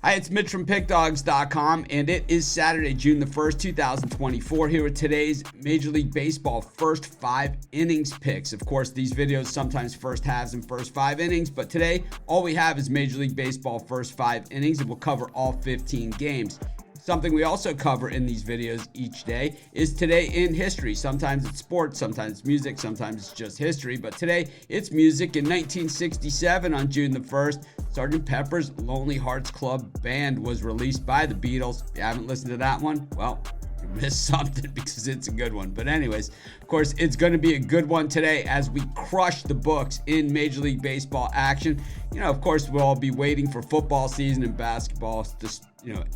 Hi, it's Mitch from PickDawgz.com, and it is Saturday, June the 1st, 2024, here with today's Major League Baseball first 5 innings picks. Of course, these videos sometimes first halves and first 5 innings, but today, all we have is Major League Baseball first 5 innings, and we'll cover all 15 games. Something we also cover in these videos each day is Today in History. Sometimes it's sports, sometimes it's music, sometimes it's just history. But today it's music. In 1967, on June the 1st, Sgt. Pepper's Lonely Hearts Club Band was released by the Beatles. If you haven't listened to that one, well, you missed something because it's a good one. But anyways, of course, it's going to be a good one today as we crush the books in Major League Baseball action. You know, of course, we'll all be waiting for football season and basketball to,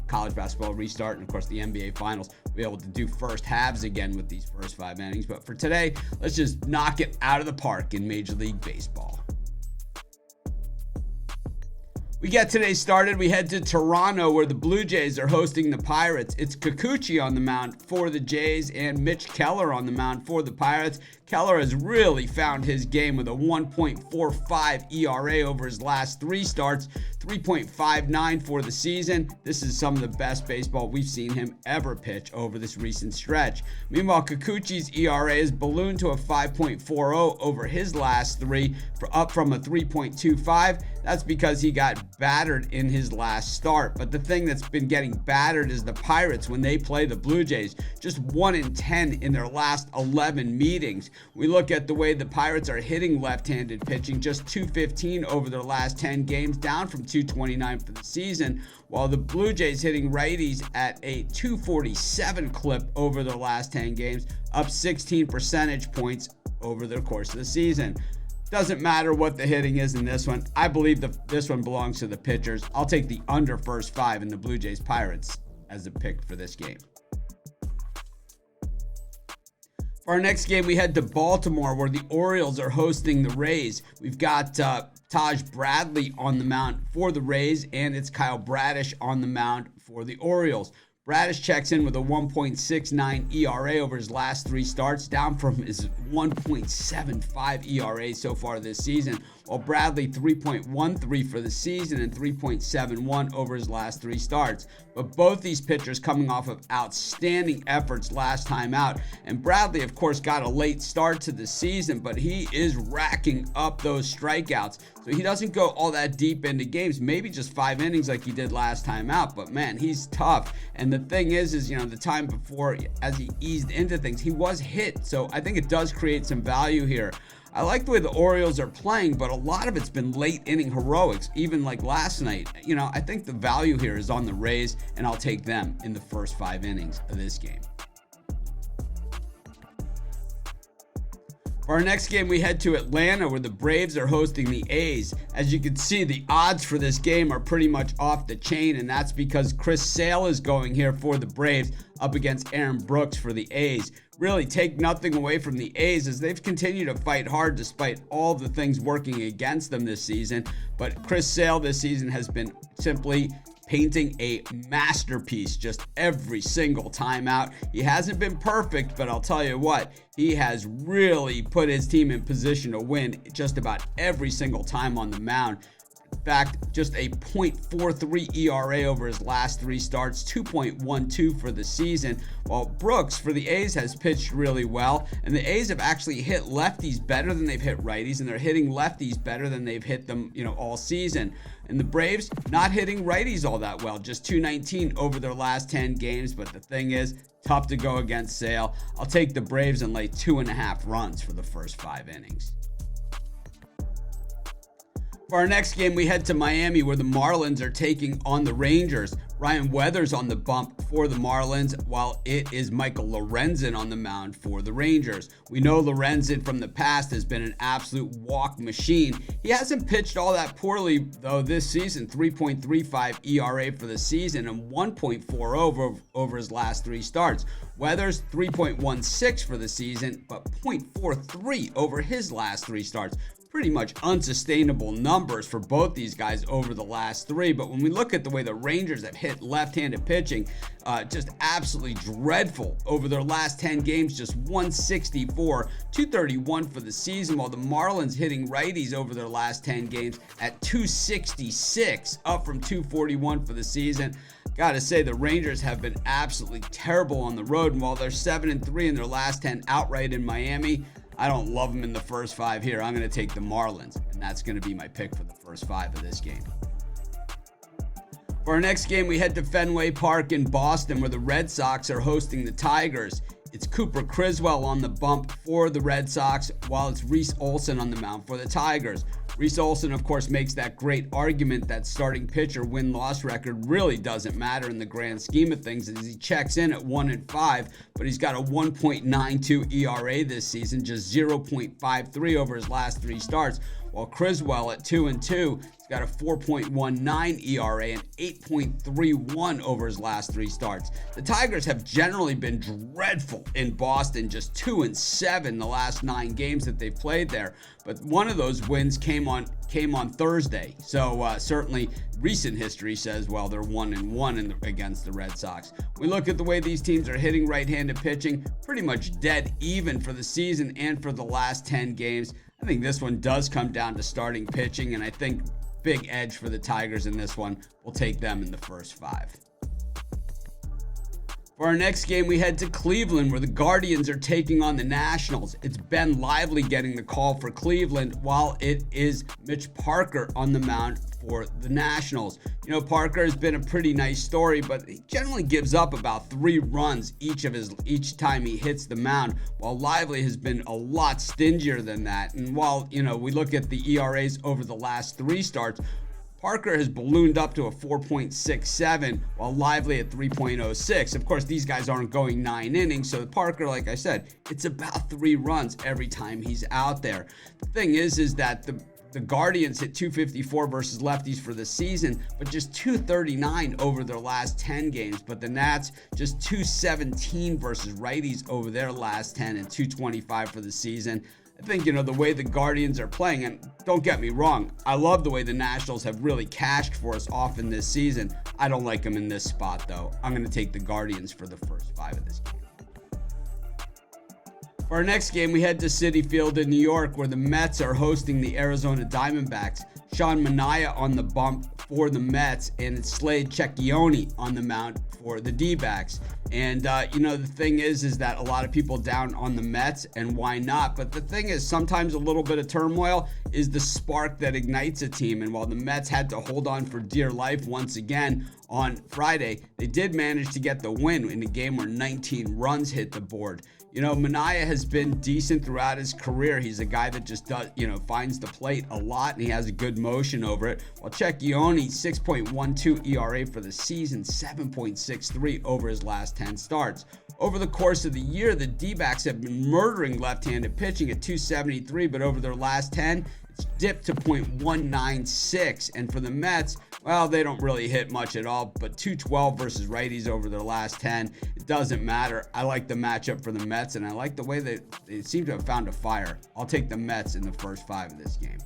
college basketball restart, and of course the NBA finals. We'll be able to do first halves again with these first 5 innings. But for today, let's just knock it out of the park in Major League Baseball. We get today started. We head to Toronto, where the Blue Jays are hosting the Pirates. It's Kikuchi on the mound for the Jays and Mitch Keller on the mound for the Pirates. Keller has really found his game with a 1.45 ERA over his last 3 starts, 3.59 for the season. This is some of the best baseball we've seen him ever pitch over this recent stretch. Meanwhile, Kikuchi's ERA is ballooned to a 5.40 over his last 3, up from a 3.25. That's because he got battered in his last start. But the thing that's been getting battered is the Pirates when they play the Blue Jays. Just 1 in 10 in their last 11 meetings. We look at the way the Pirates are hitting left-handed pitching, just 215 over their last 10 games, down from 229 for the season, while the Blue Jays hitting righties at a 247 clip over their last 10 games, up 16 percentage points over the course of the season. Doesn't matter what the hitting is in this one. I believe this one belongs to the pitchers. I'll take the under first 5 in the Blue Jays Pirates as a pick for this game. For our next game, we head to Baltimore, where the Orioles are hosting the Rays. We've got Taj Bradley on the mound for the Rays, and it's Kyle Bradish on the mound for the Orioles. Bradish checks in with a 1.69 ERA over his last 3 starts, down from his 1.75 ERA so far this season, while Bradley 3.13 for the season and 3.71 over his last 3 starts. But both these pitchers coming off of outstanding efforts last time out. And Bradley, of course, got a late start to the season, but he is racking up those strikeouts. So he doesn't go all that deep into games, maybe just 5 innings like he did last time out. But man, he's tough. And the thing is the time before, as he eased into things, he was hit. So I think it does create some value here. I like the way the Orioles are playing, but a lot of it's been late inning heroics, even like last night. I think the value here is on the Rays, and I'll take them in the first 5 innings of this game. For our next game, we head to Atlanta, where the Braves are hosting the A's. As you can see, the odds for this game are pretty much off the chain, and that's because Chris Sale is going here for the Braves up against Aaron Brooks for the A's. Really take nothing away from the A's as they've continued to fight hard despite all the things working against them this season. But Chris Sale this season has been simply painting a masterpiece just every single time out. He hasn't been perfect, but I'll tell you what, he has really put his team in position to win just about every single time on the mound. In fact, just a .43 ERA over his last 3 starts, 2.12 for the season, while Brooks for the A's has pitched really well, and the A's have actually hit lefties better than they've hit righties, and they're hitting lefties better than they've hit them, all season. And the Braves not hitting righties all that well, just 219 over their last 10 games, but the thing is, tough to go against Sale. I'll take the Braves and lay 2.5 runs for the first 5 innings. For our next game, we head to Miami, where the Marlins are taking on the Rangers. Ryan Weathers on the bump for the Marlins, while it is Michael Lorenzen on the mound for the Rangers. We know Lorenzen from the past has been an absolute walk machine. He hasn't pitched all that poorly, though, this season. 3.35 ERA for the season and 1.40 over his last 3 starts. Weathers 3.16 for the season, but .43 over his last 3 starts. pretty much unsustainable numbers for both these guys over the last three. But when we look at the way the Rangers have hit left-handed pitching, just absolutely dreadful over their last 10 games, just 164, 231 for the season, while the Marlins hitting righties over their last 10 games at 266, up from 241 for the season. Gotta say, the Rangers have been absolutely terrible on the road, and while they're 7-3 in their last 10 outright in Miami, I don't love them in the first five here. I'm going to take the Marlins, and that's going to be my pick for the first five of this game. For our next game, we head to Fenway Park in Boston, where the Red Sox are hosting the Tigers. It's Cooper Criswell on the bump for the Red Sox, while it's Reese Olson on the mound for the Tigers. Reese Olson, of course, makes that great argument that starting pitcher win-loss record really doesn't matter in the grand scheme of things, as he checks in at 1-5, but he's got a 1.92 ERA this season, just 0.53 over his last three starts, while Criswell at 2-2, he's got a 4.19 ERA and 8.31 over his last three starts. The Tigers have generally been dreadful in Boston, just 2-7 the last 9 games that they've played there. But one of those wins came on Thursday. So certainly recent history says, well, they're 1-1 against the Red Sox. We look at the way these teams are hitting right-handed pitching, pretty much dead even for the season and for the last 10 games. I think this one does come down to starting pitching, and I think big edge for the Tigers in this one. We'll take them in the first five. For our next game, we head to Cleveland, where the Guardians are taking on the Nationals. It's Ben Lively getting the call for Cleveland, while it is Mitch Parker on the mound for the Nationals. You know, Parker has been a pretty nice story, but he generally gives up about 3 runs each time he hits the mound, while Lively has been a lot stingier than that. And while, you know, we look at the ERAs over the last 3 starts, Parker has ballooned up to a 4.67, while Lively at 3.06. Of course, these guys aren't going 9 innings, so Parker, like I said, it's about 3 runs every time he's out there. The thing is that the Guardians hit 254 versus lefties for the season, but just 239 over their last 10 games. But the Nats just 217 versus righties over their last 10 and 225 for the season. I think, you know, the way the Guardians are playing, and don't get me wrong, I love the way the Nationals have really cashed for us often this season. I don't like them in this spot, though. I'm going to take the Guardians for the first 5 of this game. For our next game, we head to Citi Field in New York, where the Mets are hosting the Arizona Diamondbacks. Sean Manaea on the bump for the Mets, and it's Slade Cecchione on the mound for the D-backs. And, you know, the thing is that a lot of people down on the Mets, and why not? But the thing is, sometimes a little bit of turmoil is the spark that ignites a team. And while the Mets had to hold on for dear life once again on Friday, they did manage to get the win in a game where 19 runs hit the board. You know, Manaea has been decent throughout his career. He's a guy that just does, you know, finds the plate a lot, and he has a good motion over it. While Cecchione, 6.12 ERA for the season, 7.63 over his last 10 starts. Over the course of the year, the D-backs have been murdering left-handed pitching at 273, but over their last 10, it's dipped to .196. And for the Mets, well, they don't really hit much at all, but 212 versus righties over their last 10. It doesn't matter. I like the matchup for the Mets, and I like the way that they seem to have found a fire. I'll take the Mets in the first 5 of this game.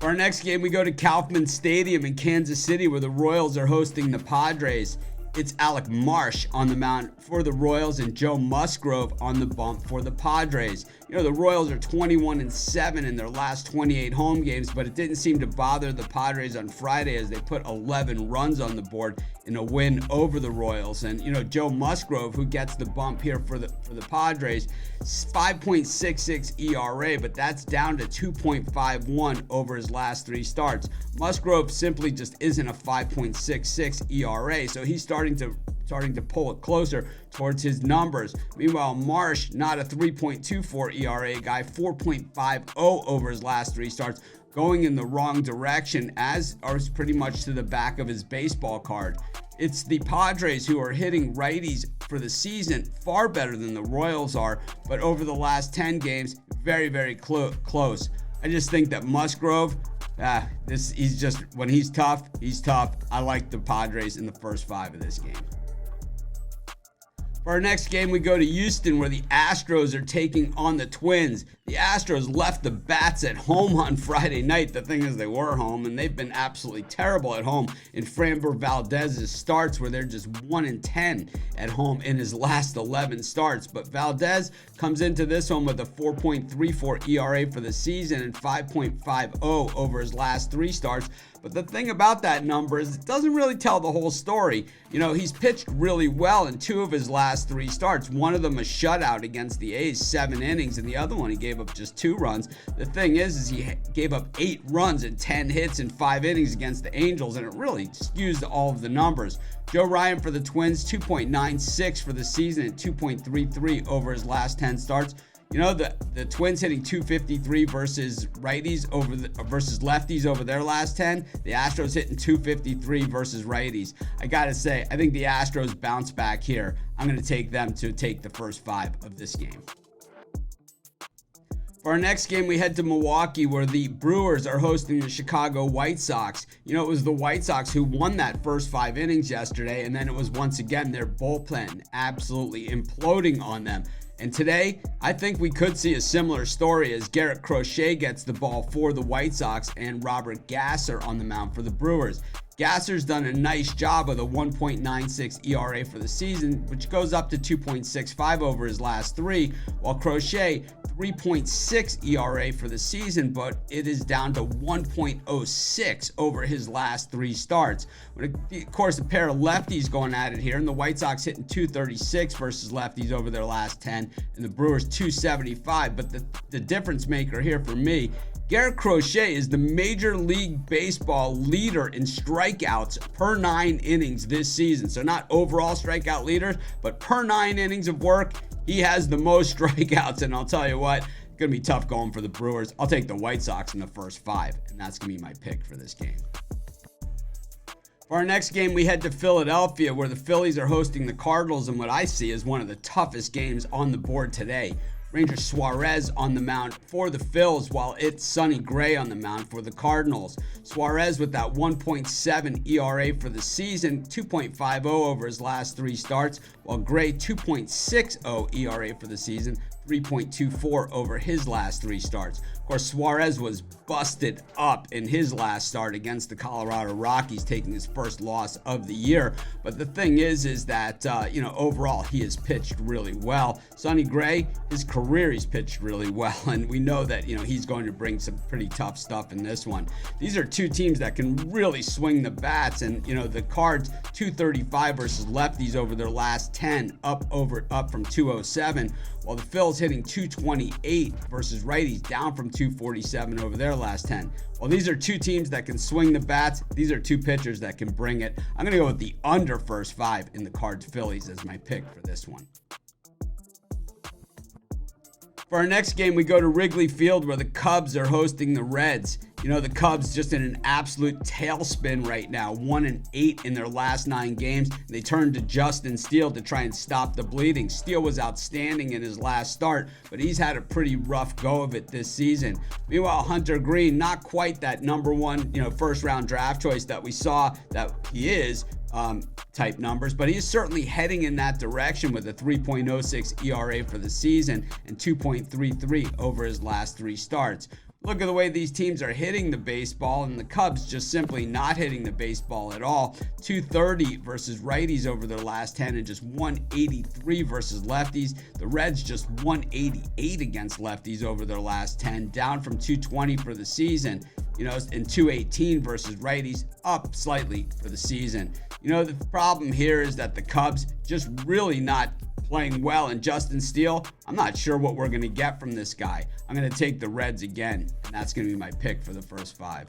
For our next game, we go to Kauffman Stadium in Kansas City, where the Royals are hosting the Padres. It's Alec Marsh on the mound for the Royals and Joe Musgrove on the bump for the Padres. You know, the Royals are 21-7 in their last 28 home games, but it didn't seem to bother the Padres on Friday as they put 11 runs on the board in a win over the Royals. And, you know, Joe Musgrove, who gets the bump here for the Padres, 5.66 ERA, but that's down to 2.51 over his last 3 starts. Musgrove simply just isn't a 5.66 ERA, so he's starting to pull it closer towards his numbers. Meanwhile, Marsh, not a 3.24 ERA guy, 4.50 over his last 3 starts, going in the wrong direction, as are pretty much to the back of his baseball card. It's the Padres who are hitting righties for the season far better than the Royals are, but over the last 10 games, very, very close. I just think that Musgrove, he's just, when he's tough, he's tough. I like the Padres in the first 5 of this game. For our next game, we go to Houston, where the Astros are taking on the Twins. The Astros left the bats at home on Friday night. The thing is, they were home, and they've been absolutely terrible at home in Framber Valdez's starts, where they're just 1-10 at home in his last 11 starts. But Valdez comes into this one with a 4.34 ERA for the season and 5.50 over his last 3 starts. But the thing about that number is it doesn't really tell the whole story. You know, he's pitched really well in 2 of his last 3 starts. One of them a shutout against the A's, 7 innings, and the other one he gave up just 2 runs. The thing is he gave up 8 runs and 10 hits in 5 innings against the Angels, and it really skews all of the numbers. Joe Ryan for the Twins, 2.96 for the season and 2.33 over his last 10 starts. You know, the Twins hitting 253 versus righties versus lefties over their last 10. The Astros hitting 253 versus righties. I gotta say, I think the Astros bounce back here. I'm gonna take them to take the first 5 of this game. For our next game, we head to Milwaukee, where the Brewers are hosting the Chicago White Sox. You know, it was the White Sox who won that first 5 innings yesterday, and then it was once again their bullpen absolutely imploding on them. And today, I think we could see a similar story as Garrett Crochet gets the ball for the White Sox and Robert Gasser on the mound for the Brewers. Gasser's done a nice job with a 1.96 ERA for the season, which goes up to 2.65 over his last 3, while Crochet 3.6 ERA for the season, but it is down to 1.06 over his last 3 starts. But of course, a pair of lefties going at it here, and the White Sox hitting 236 versus lefties over their last 10, and the Brewers 275. But the difference maker here for me, Garrett Crochet is the Major League Baseball leader in strikeouts per 9 innings this season. So not overall strikeout leaders, but per 9 innings of work, he has the most strikeouts. And I'll tell you what, it's going to be tough going for the Brewers. I'll take the White Sox in the first 5, and that's going to be my pick for this game. For our next game, we head to Philadelphia, where the Phillies are hosting the Cardinals, and what I see is one of the toughest games on the board today. Ranger Suarez on the mound for the Phils, while it's Sonny Gray on the mound for the Cardinals. Suarez with that 1.7 ERA for the season, 2.50 over his last 3 starts, while Gray 2.60 ERA for the season, 3.24 over his last 3 starts. Of course, Suarez was busted up in his last start against the Colorado Rockies, taking his first loss of the year. But the thing is that, overall, he has pitched really well. Sonny Gray, his career, he's pitched really well. And we know that, he's going to bring some pretty tough stuff in this one. These are 2 teams that can really swing the bats. And, the Cards, 235 versus lefties over their last 10, up from 207. While the Phils hitting 228 versus righties, down from 247 over their last 10. While these are 2 teams that can swing the bats, these are 2 pitchers that can bring it. I'm going to go with the under first 5 in the Cards Phillies as my pick for this one. For our next game, we go to Wrigley Field, where the Cubs are hosting the Reds. The Cubs just in an absolute tailspin right now, 1-8 in their last 9 games. They turned to Justin Steele to try and stop the bleeding. Steele was outstanding in his last start, but he's had a pretty rough go of it this season. Meanwhile, Hunter Green, not quite that number 1, first round draft choice that we saw that he is. Type numbers, but he is certainly heading in that direction with a 3.06 ERA for the season and 2.33 over his last 3 starts. Look at the way these teams are hitting the baseball, and the Cubs just simply not hitting the baseball at all. 230 versus righties over their last 10 and just 183 versus lefties. The Reds just 188 against lefties over their last 10, down from 220 for the season. And 218 versus righties, up slightly for the season. The problem here is that the Cubs just really not playing well, and Justin Steele, I'm not sure what we're going to get from this guy. I'm going to take the Reds again, and that's going to be my pick for the first 5.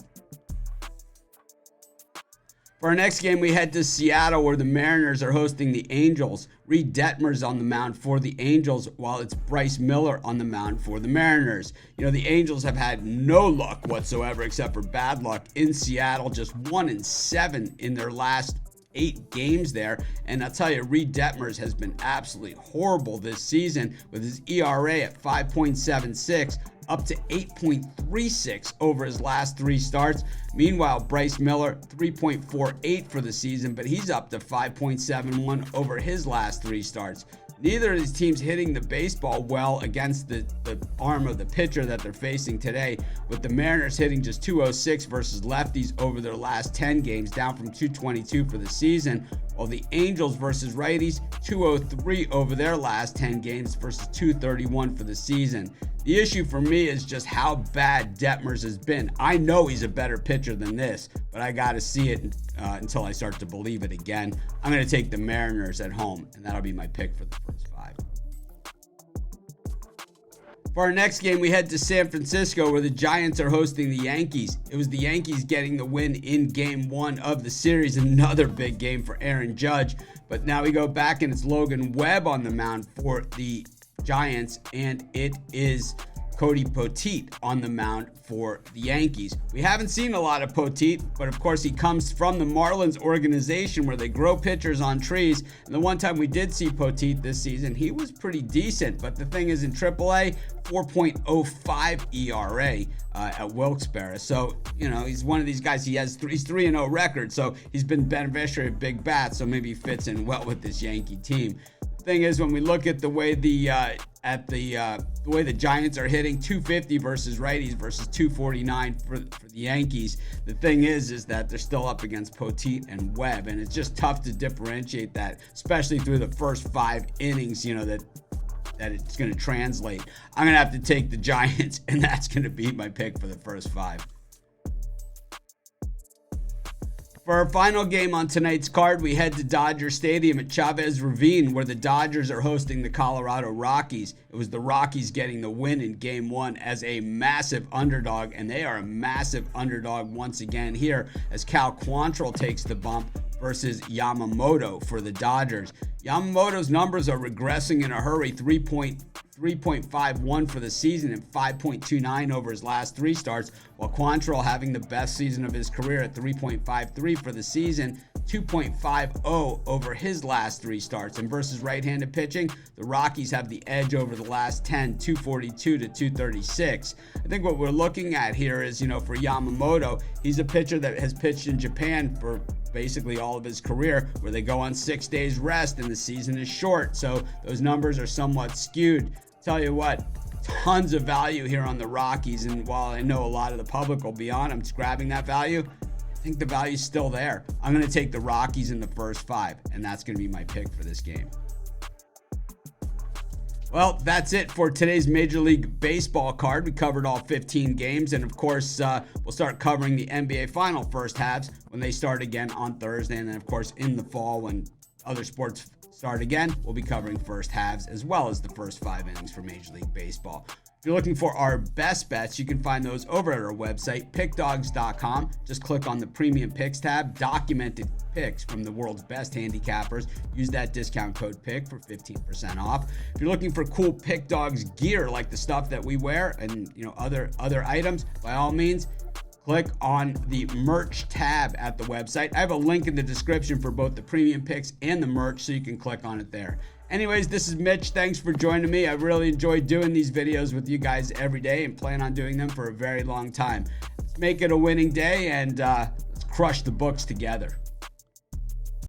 For our next game, we head to Seattle, where the Mariners are hosting the Angels. Reed Detmer's on the mound for the Angels, while it's Bryce Miller on the mound for the Mariners. The Angels have had no luck whatsoever except for bad luck in Seattle, just 1-7 in their last 8 games there. And I'll tell you, Reed Detmers has been absolutely horrible this season, with his ERA at 5.76, up to 8.36 over his last 3 starts. Meanwhile, Bryce Miller, 3.48 for the season, but he's up to 5.71 over his last 3 starts. Neither of these teams hitting the baseball well against the arm of the pitcher that they're facing today, with the Mariners hitting just 206 versus lefties over their last 10 games, down from 222 for the season, while the Angels versus righties, 203 over their last 10 games versus 231 for the season. The issue for me is just how bad Detmers has been. I know he's a better pitcher than this, but I got to see it until I start to believe it again. I'm going to take the Mariners at home, and that'll be my pick for the first 5. For our next game, we head to San Francisco, where the Giants are hosting the Yankees. It was the Yankees getting the win in Game 1 of the series, another big game for Aaron Judge. But now we go back, and it's Logan Webb on the mound for the Giants, and it is Cody Poteet on the mound for the Yankees. We haven't seen a lot of Poteet, but of course he comes from the Marlins organization where they grow pitchers on trees. And the one time we did see Poteet this season, he was pretty decent. But the thing is, in AAA, 4.05 ERA at Wilkes-Barre. So, he's one of these guys. He's 3-0 record, so he's been beneficiary of big bats. So maybe he fits in well with this Yankee team. Thing is, when we look at the way the way the Giants are hitting, 250 versus righties versus 249 for the Yankees, the thing is that they're still up against Poteet and Webb, and it's just tough to differentiate that, especially through the first 5 innings, that it's going to translate. I'm going to have to take the Giants, and that's going to be my pick for the first 5. For our final game on tonight's card, we head to Dodger Stadium at Chavez Ravine, where the Dodgers are hosting the Colorado Rockies. It was the Rockies getting the win in Game 1 as a massive underdog, and they are a massive underdog once again here as Cal Quantrill takes the bump versus Yamamoto for the Dodgers. Yamamoto's numbers are regressing in a hurry, 3.51 for the season and 5.29 over his last 3 starts, while Quantrill having the best season of his career at 3.53 for the season, 2.50 over his last 3 starts. And versus right-handed pitching, the Rockies have the edge over the last 10, 242 to 236. I think what we're looking at here is, for Yamamoto, he's a pitcher that has pitched in Japan for basically all of his career, where they go on 6 days rest and the season is short, so those numbers are somewhat skewed. Tell you what, tons of value here on the Rockies, and while I know a lot of the public will be on them grabbing that value, I think the value's still there. I'm going to take the Rockies in the first 5, and that's going to be my pick for this game. Well, that's it for today's Major League Baseball card. We covered all 15 games, and of course, we'll start covering the NBA final first halves when they start again on Thursday, and then of course in the fall when other sports start again, we'll be covering first halves as well as the first 5 innings for Major League Baseball. If you're looking for our best bets, you can find those over at our website, PickDawgz.com. Just click on the Premium Picks tab, documented picks from the world's best handicappers. Use that discount code PICK for 15% off. If you're looking for cool PickDawgz gear like the stuff that we wear and other items, by all means, click on the merch tab at the website. I have a link in the description for both the premium picks and the merch, so you can click on it there. Anyways, this is Mitch. Thanks for joining me. I really enjoy doing these videos with you guys every day and plan on doing them for a very long time. Let's make it a winning day and let's crush the books together.